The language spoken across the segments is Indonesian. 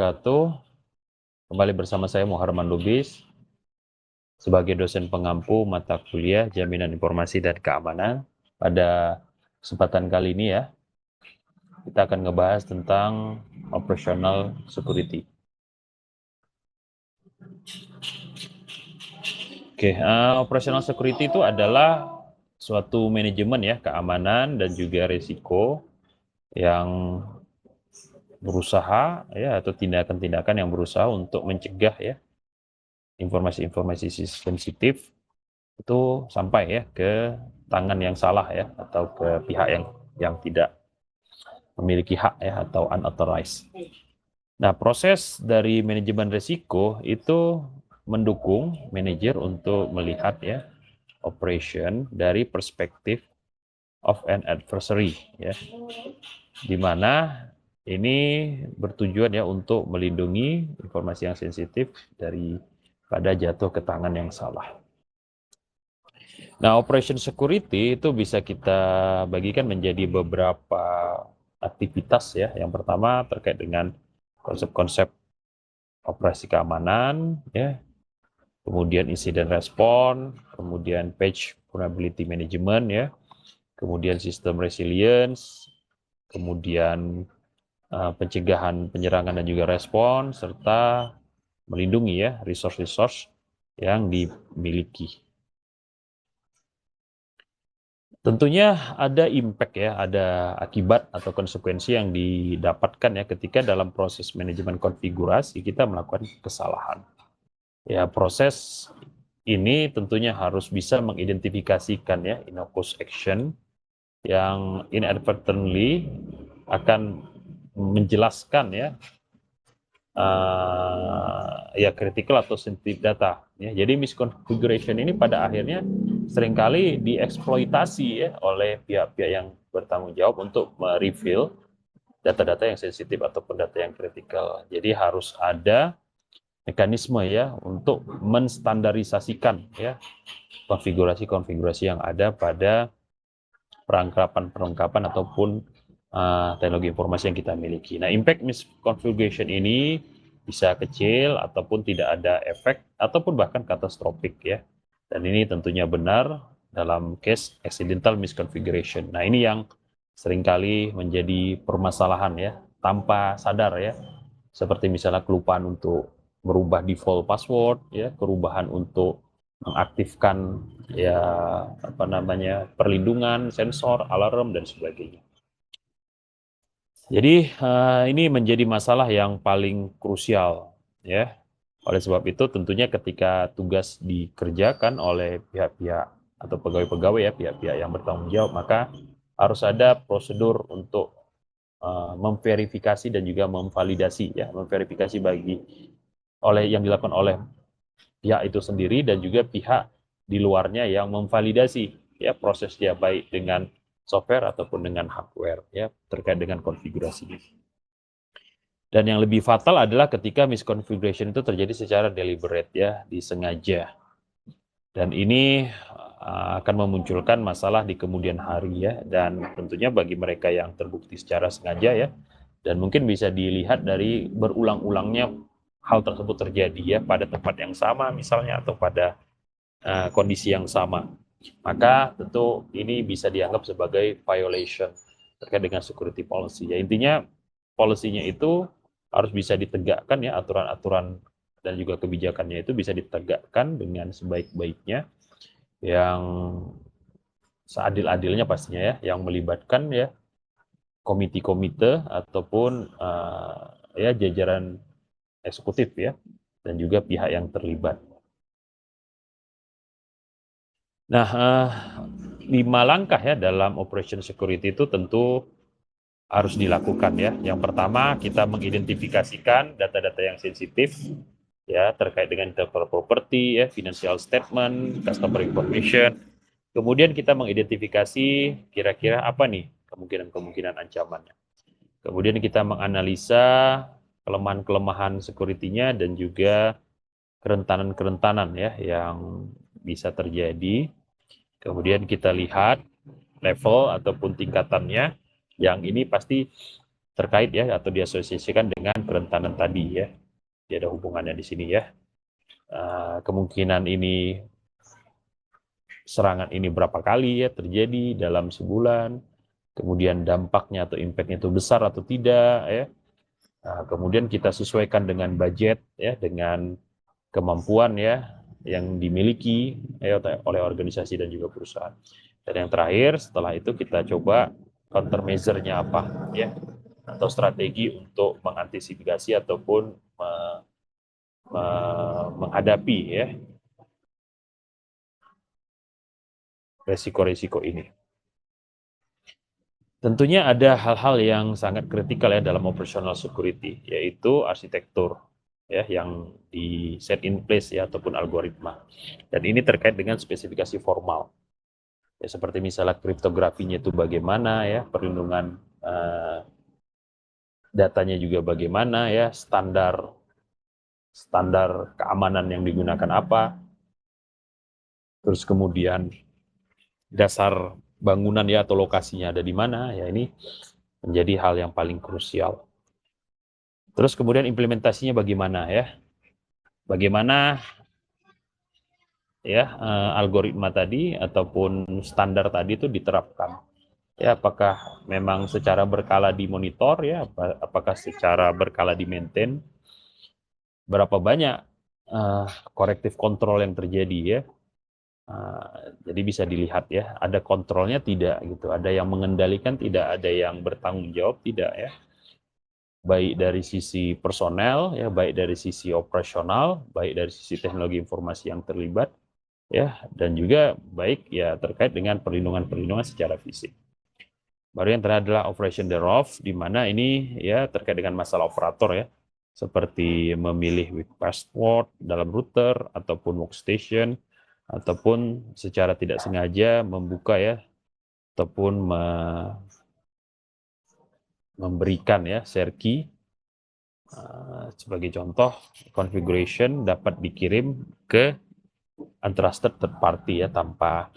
wabarakatuh. Kembali bersama saya Muharman Lubis sebagai dosen pengampu mata kuliah Jaminan Informasi dan Keamanan. Pada kesempatan kali ini ya, kita akan ngebahas tentang operational security. Operational security itu adalah suatu manajemen ya keamanan dan juga risiko yang berusaha ya atau tindakan-tindakan yang berusaha untuk mencegah ya informasi-informasi sensitif itu sampai ya ke tangan yang salah ya atau ke pihak yang tidak memiliki hak ya atau unauthorized. Nah, proses dari manajemen risiko itu mendukung manajer untuk melihat ya operation dari perspektif of an adversary ya. Di mana ini bertujuan ya untuk melindungi informasi yang sensitif daripada jatuh ke tangan yang salah. Nah, operation security itu bisa kita bagikan menjadi beberapa aktivitas ya. Yang pertama terkait dengan konsep-konsep operasi keamanan ya. Kemudian incident response, kemudian patch vulnerability management ya. Kemudian sistem resilience, kemudian pencegahan penyerangan dan juga respon serta melindungi ya resource-resource yang dimiliki. Tentunya ada impact ya, ada akibat atau konsekuensi yang didapatkan ya ketika dalam proses manajemen konfigurasi kita melakukan kesalahan. Ya, proses ini tentunya harus bisa mengidentifikasikan ya innocuous action yang inadvertently akan menjelaskan ya critical atau sensitive data. Ya. Jadi misconfiguration ini pada akhirnya seringkali dieksploitasi ya oleh pihak-pihak yang bertanggung jawab untuk mereveal data-data yang sensitif ataupun data yang kritikal. Jadi harus ada mekanisme ya untuk menstandarisasikan ya konfigurasi-konfigurasi yang ada pada perlengkapan ataupun teknologi informasi yang kita miliki. Nah, impact misconfiguration ini bisa kecil ataupun tidak ada efek ataupun bahkan katastrofik ya. Dan ini tentunya benar dalam case accidental misconfiguration. Nah, ini yang seringkali menjadi permasalahan ya tanpa sadar ya. Seperti misalnya kelupaan untuk merubah default password ya, perubahan untuk mengaktifkan ya perlindungan, sensor, alarm dan sebagainya. Jadi ini menjadi masalah yang paling krusial ya. Oleh sebab itu tentunya ketika tugas dikerjakan oleh pihak-pihak atau pegawai-pegawai ya, pihak-pihak yang bertanggung jawab, maka harus ada prosedur untuk memverifikasi dan juga memvalidasi ya, memverifikasi yang dilakukan oleh pihak itu sendiri dan juga pihak di luarnya yang memvalidasi ya prosesnya baik dengan software ataupun dengan hardware ya terkait dengan konfigurasi. Dan yang lebih fatal adalah ketika misconfiguration itu terjadi secara deliberate ya, disengaja. Dan ini akan memunculkan masalah di kemudian hari ya, dan tentunya bagi mereka yang terbukti secara sengaja ya, dan mungkin bisa dilihat dari berulang-ulangnya hal tersebut terjadi ya pada tempat yang sama misalnya atau pada kondisi yang sama. Maka tentu ini bisa dianggap sebagai violation terkait dengan security policy. Ya intinya policy-nya itu harus bisa ditegakkan ya, aturan-aturan dan juga kebijakannya itu bisa ditegakkan dengan sebaik-baiknya, yang seadil-adilnya pastinya ya, yang melibatkan ya komite-komite ataupun ya jajaran eksekutif ya, dan juga pihak yang terlibat. Nah, 5 langkah ya dalam operation security itu tentu harus dilakukan ya. Yang pertama, kita mengidentifikasikan data-data yang sensitif ya terkait dengan intellectual property ya, financial statement, customer information. Kemudian kita mengidentifikasi kira-kira apa nih kemungkinan-kemungkinan ancamannya. Kemudian kita menganalisa kelemahan-kelemahan security-nya dan juga kerentanan-kerentanan ya yang bisa terjadi. Kemudian kita lihat level ataupun tingkatannya, yang ini pasti terkait ya atau diasosiasikan dengan kerentanan tadi ya. Tidak ada hubungannya di sini ya. Kemungkinan ini serangan ini berapa kali ya terjadi dalam sebulan, kemudian dampaknya atau impactnya itu besar atau tidak ya. Kemudian kita sesuaikan dengan budget ya, dengan kemampuan ya yang dimiliki ya, oleh organisasi dan juga perusahaan. Dan yang terakhir setelah itu kita coba countermeasure-nya apa ya, atau strategi untuk mengantisipasi ataupun menghadapi ya resiko-resiko ini. Tentunya ada hal-hal yang sangat kritikal ya dalam operational security, yaitu arsitektur ya yang di set in place ya ataupun algoritma. Dan ini terkait dengan spesifikasi formal. Ya seperti misalnya kriptografinya itu bagaimana ya, perlindungan datanya juga bagaimana ya, standar keamanan yang digunakan apa, terus kemudian dasar bangunan ya atau lokasinya ada di mana ya, ini menjadi hal yang paling krusial. Terus kemudian implementasinya bagaimana ya? Bagaimana ya algoritma tadi ataupun standar tadi itu diterapkan? Ya, apakah memang secara berkala dimonitor ya? Apakah secara berkala di-maintain? Berapa banyak korektif kontrol yang terjadi ya? Jadi bisa dilihat ya, ada kontrolnya tidak gitu, ada yang mengendalikan tidak, ada yang bertanggung jawab tidak ya. Baik dari sisi personel ya, baik dari sisi operasional, baik dari sisi teknologi informasi yang terlibat ya, dan juga baik ya terkait dengan perlindungan secara fisik. Baru yang terakhir adalah operation thereof, di mana ini ya terkait dengan masalah operator ya, seperti memilih weak password dalam router ataupun workstation, ataupun secara tidak sengaja membuka ya, ataupun memberikan ya share key. Sebagai contoh, configuration dapat dikirim ke untrusted third party ya tanpa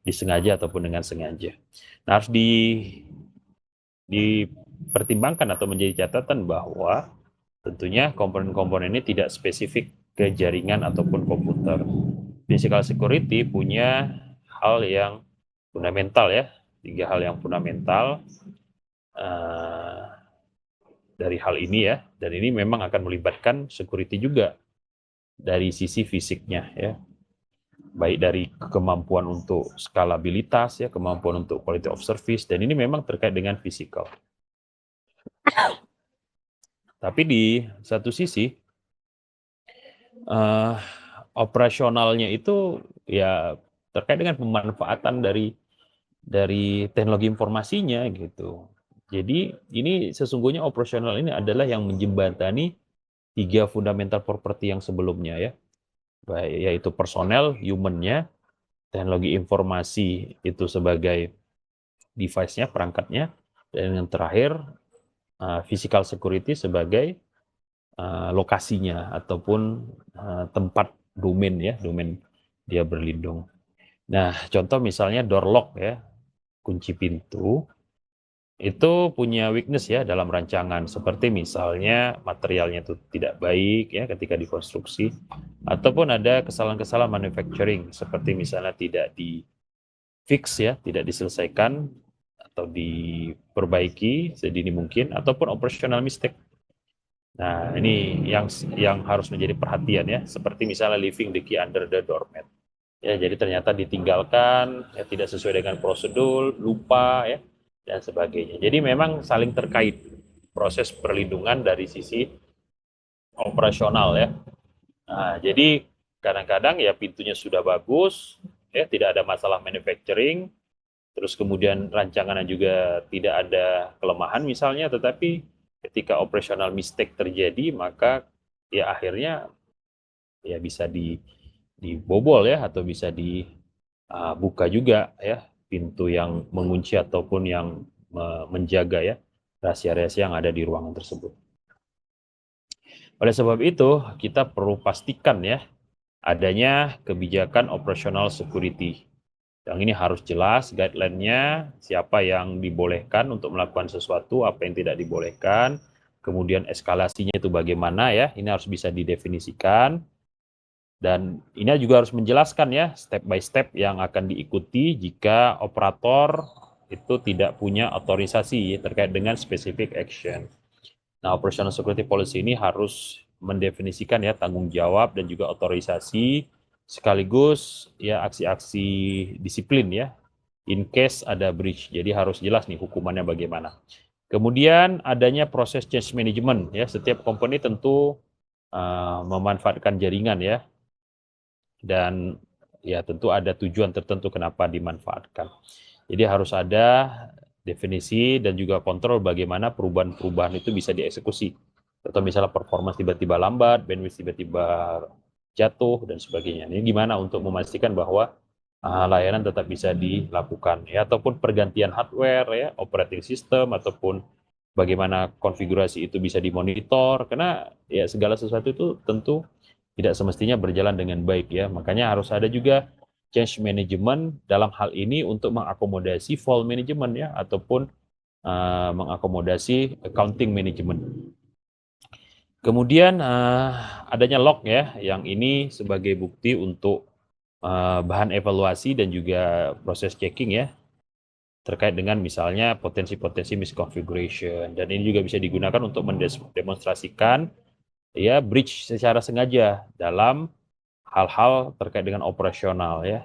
disengaja ataupun dengan sengaja. Nah, harus dipertimbangkan atau menjadi catatan bahwa tentunya komponen-komponen ini tidak spesifik ke jaringan ataupun komputer. Physical security punya hal yang fundamental ya, 3 hal yang fundamental dari hal ini ya, dan ini memang akan melibatkan security juga dari sisi fisiknya ya, baik dari kemampuan untuk skalabilitas ya, kemampuan untuk quality of service, dan ini memang terkait dengan physical. Tapi di satu sisi operasionalnya itu ya terkait dengan pemanfaatan dari teknologi informasinya gitu. Jadi ini sesungguhnya operasional ini adalah yang menjembatani 3 fundamental property yang sebelumnya ya, yaitu personel, human-nya, teknologi informasi itu sebagai device-nya, perangkatnya, dan yang terakhir physical security sebagai lokasinya ataupun tempat domain ya, domain dia berlindung. Nah, contoh misalnya door lock ya, kunci pintu itu punya weakness ya dalam rancangan, seperti misalnya materialnya itu tidak baik ya ketika dikonstruksi, ataupun ada kesalahan-kesalahan manufacturing seperti misalnya tidak di fix ya, tidak diselesaikan atau diperbaiki sedini mungkin, ataupun operational mistake. Nah, ini yang harus menjadi perhatian ya, seperti misalnya leaving the key under the doormat. Ya, jadi ternyata ditinggalkan, ya tidak sesuai dengan prosedur, lupa ya, dan sebagainya. Jadi memang saling terkait proses perlindungan dari sisi operasional ya. Nah, jadi kadang-kadang ya pintunya sudah bagus, ya tidak ada masalah manufacturing, terus kemudian rancangannya juga tidak ada kelemahan misalnya, tetapi ketika operational mistake terjadi, maka ya akhirnya ya bisa dibobol ya, atau bisa dibuka juga ya pintu yang mengunci ataupun yang menjaga ya rahasia-rahasia yang ada di ruangan tersebut. Oleh sebab itu, kita perlu pastikan ya adanya kebijakan operational security Yang ini harus jelas guideline-nya, siapa yang dibolehkan untuk melakukan sesuatu, apa yang tidak dibolehkan, kemudian eskalasinya itu bagaimana ya, ini harus bisa didefinisikan. Dan ini juga harus menjelaskan ya, step by step yang akan diikuti jika operator itu tidak punya otorisasi terkait dengan specific action. Nah, operational security policy ini harus mendefinisikan ya tanggung jawab dan juga otorisasi sekaligus ya aksi-aksi disiplin ya in case ada breach. Jadi harus jelas nih hukumannya bagaimana. Kemudian adanya proses change management ya, setiap company tentu memanfaatkan jaringan ya, dan ya tentu ada tujuan tertentu kenapa dimanfaatkan. Jadi harus ada definisi dan juga kontrol bagaimana perubahan-perubahan itu bisa dieksekusi. Atau misalnya performance tiba-tiba lambat, bandwidth tiba-tiba jatuh dan sebagainya. Ini gimana untuk memastikan bahwa layanan tetap bisa dilakukan ya, ataupun pergantian hardware ya, operating system, ataupun bagaimana konfigurasi itu bisa dimonitor, karena ya segala sesuatu itu tentu tidak semestinya berjalan dengan baik ya. Makanya harus ada juga change management dalam hal ini untuk mengakomodasi fault management ya, ataupun mengakomodasi accounting management. Kemudian adanya log ya, yang ini sebagai bukti untuk bahan evaluasi dan juga proses checking ya, terkait dengan misalnya potensi-potensi misconfiguration, dan ini juga bisa digunakan untuk mendemonstrasikan ya breach secara sengaja dalam hal-hal terkait dengan operasional ya.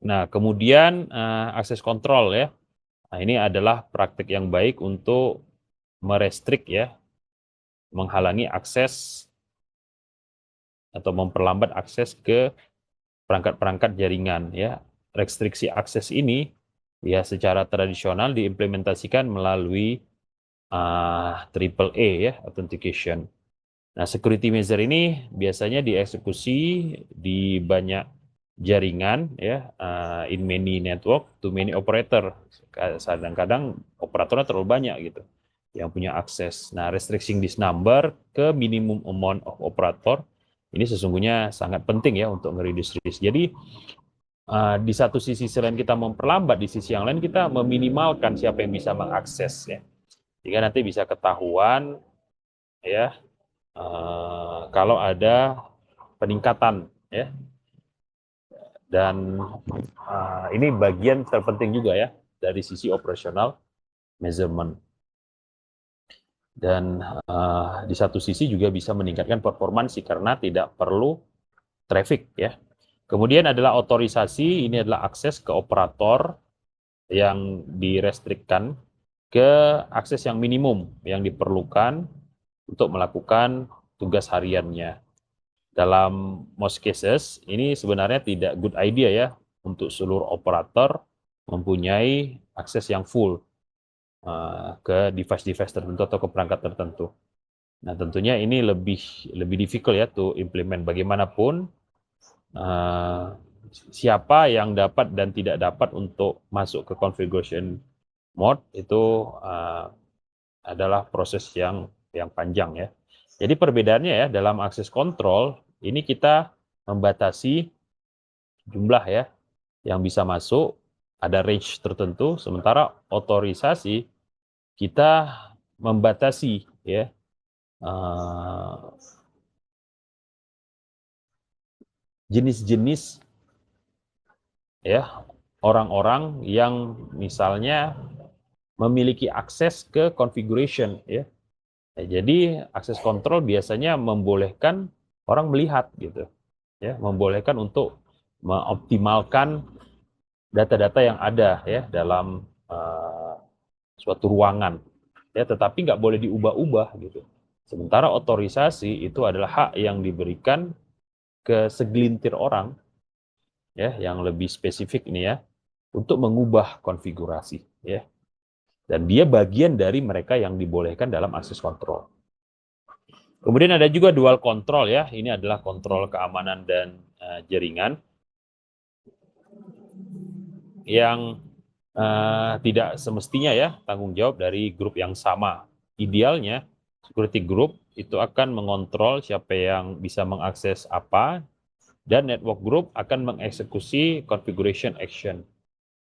Nah, kemudian akses kontrol ya. Nah, ini adalah praktik yang baik untuk merestrik ya, menghalangi akses atau memperlambat akses ke perangkat-perangkat jaringan ya. Restriksi akses ini ya secara tradisional diimplementasikan melalui triple A ya, authentication. Nah, security measure ini biasanya dieksekusi di banyak jaringan ya, in many network to many operator. Kadang-kadang operatornya terlalu banyak gitu yang punya akses. Nah, restricting this number ke minimum amount of operator ini sesungguhnya sangat penting ya untuk nge-reduce risk. Jadi di satu sisi selain kita memperlambat, di sisi yang lain kita meminimalkan siapa yang bisa mengakses ya. Jika nanti bisa ketahuan ya kalau ada peningkatan ya, dan ini bagian terpenting juga ya dari sisi operasional measurement, dan di satu sisi juga bisa meningkatkan performansi karena tidak perlu traffic ya. Kemudian adalah otorisasi, ini adalah akses ke operator yang direstrikkan ke akses yang minimum yang diperlukan untuk melakukan tugas hariannya. Dalam most cases, ini sebenarnya tidak good idea ya untuk seluruh operator mempunyai akses yang full ke device-device tertentu atau ke perangkat tertentu. Nah, tentunya ini lebih difficult ya to implement. Bagaimanapun siapa yang dapat dan tidak dapat untuk masuk ke configuration mode itu adalah proses yang panjang ya. Jadi perbedaannya ya dalam akses kontrol ini kita membatasi jumlah ya yang bisa masuk, ada range tertentu, sementara otorisasi kita membatasi ya jenis-jenis ya orang-orang yang misalnya memiliki akses ke configuration ya. Jadi akses kontrol biasanya membolehkan orang melihat gitu ya, membolehkan untuk mengoptimalkan data-data yang ada ya dalam suatu ruangan ya, tetapi nggak boleh diubah-ubah gitu. Sementara otorisasi itu adalah hak yang diberikan ke segelintir orang ya, yang lebih spesifik ini ya, untuk mengubah konfigurasi ya. Dan dia bagian dari mereka yang dibolehkan dalam akses kontrol. Kemudian ada juga dual control ya, ini adalah kontrol keamanan dan jaringan yang tidak semestinya ya tanggung jawab dari grup yang sama. Idealnya security group itu akan mengontrol siapa yang bisa mengakses apa dan network group akan mengeksekusi configuration action.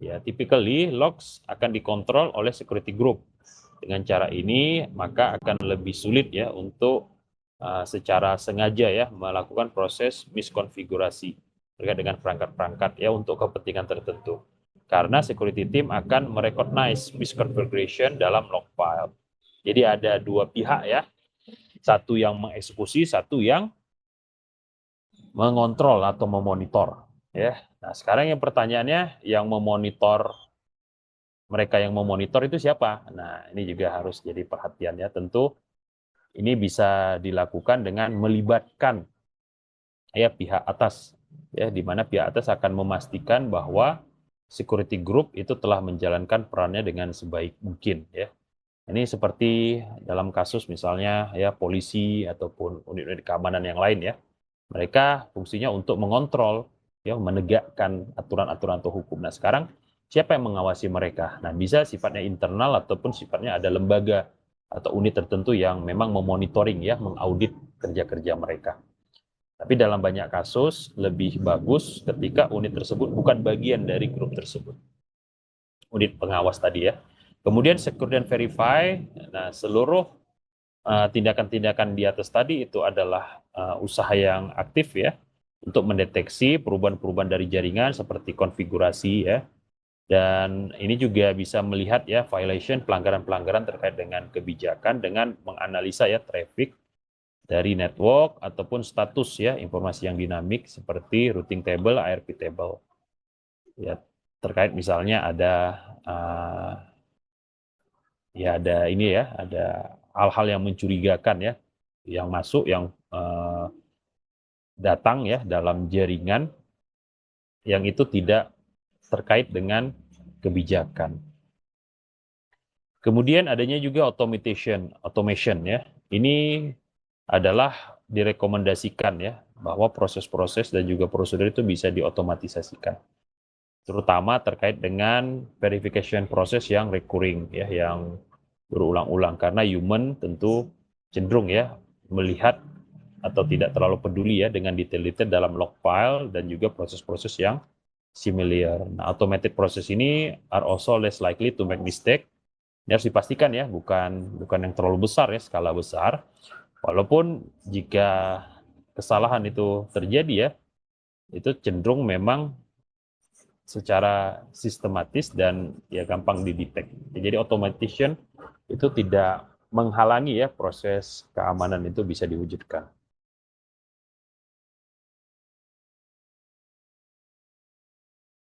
Ya, typically logs akan dikontrol oleh security group. Dengan cara ini maka akan lebih sulit ya untuk secara sengaja ya melakukan proses miskonfigurasi terkait dengan perangkat-perangkat ya untuk kepentingan tertentu. Karena security team akan merecognize misconfiguration dalam log file. Jadi ada dua pihak ya, satu yang mengeksekusi, satu yang mengontrol atau memonitor ya. Nah, sekarang yang pertanyaannya yang memonitor, mereka yang memonitor itu siapa? Nah, ini juga harus jadi perhatian ya. Tentu ini bisa dilakukan dengan melibatkan ya pihak atas ya, di mana pihak atas akan memastikan bahwa security group itu telah menjalankan perannya dengan sebaik mungkin ya. Ini seperti dalam kasus misalnya ya polisi ataupun unit-unit keamanan yang lain ya. Mereka fungsinya untuk mengontrol ya, menegakkan aturan-aturan atau hukum. Nah, sekarang siapa yang mengawasi mereka? Nah, bisa sifatnya internal ataupun sifatnya ada lembaga atau unit tertentu yang memang memonitoring ya, mengaudit kerja-kerja mereka. Tapi dalam banyak kasus lebih bagus ketika unit tersebut bukan bagian dari grup tersebut. Unit pengawas tadi ya. Kemudian secure dan verify. Nah, seluruh tindakan-tindakan di atas tadi itu adalah usaha yang aktif ya untuk mendeteksi perubahan-perubahan dari jaringan seperti konfigurasi ya. Dan ini juga bisa melihat ya violation, pelanggaran-pelanggaran terkait dengan kebijakan dengan menganalisa ya traffic dari network ataupun status ya informasi yang dinamik seperti routing table, ARP table. Ya, terkait misalnya ada ya ada ini ya, ada hal-hal yang mencurigakan ya, yang masuk, yang datang ya dalam jaringan yang itu tidak terkait dengan kebijakan. Kemudian adanya juga automation ya. Ini adalah direkomendasikan ya bahwa proses-proses dan juga prosedur itu bisa diotomatisasikan. Terutama terkait dengan verification proses yang recurring ya, yang berulang-ulang karena human tentu cenderung ya melihat atau tidak terlalu peduli ya dengan detail-detail dalam log file dan juga proses-proses yang similar. Nah, automated proses ini are also less likely to make mistake. Ini harus dipastikan ya, bukan yang terlalu besar ya, skala besar. Walaupun jika kesalahan itu terjadi ya, itu cenderung memang secara sistematis dan ya gampang didetek. Jadi automation itu tidak menghalangi ya proses keamanan itu bisa diwujudkan.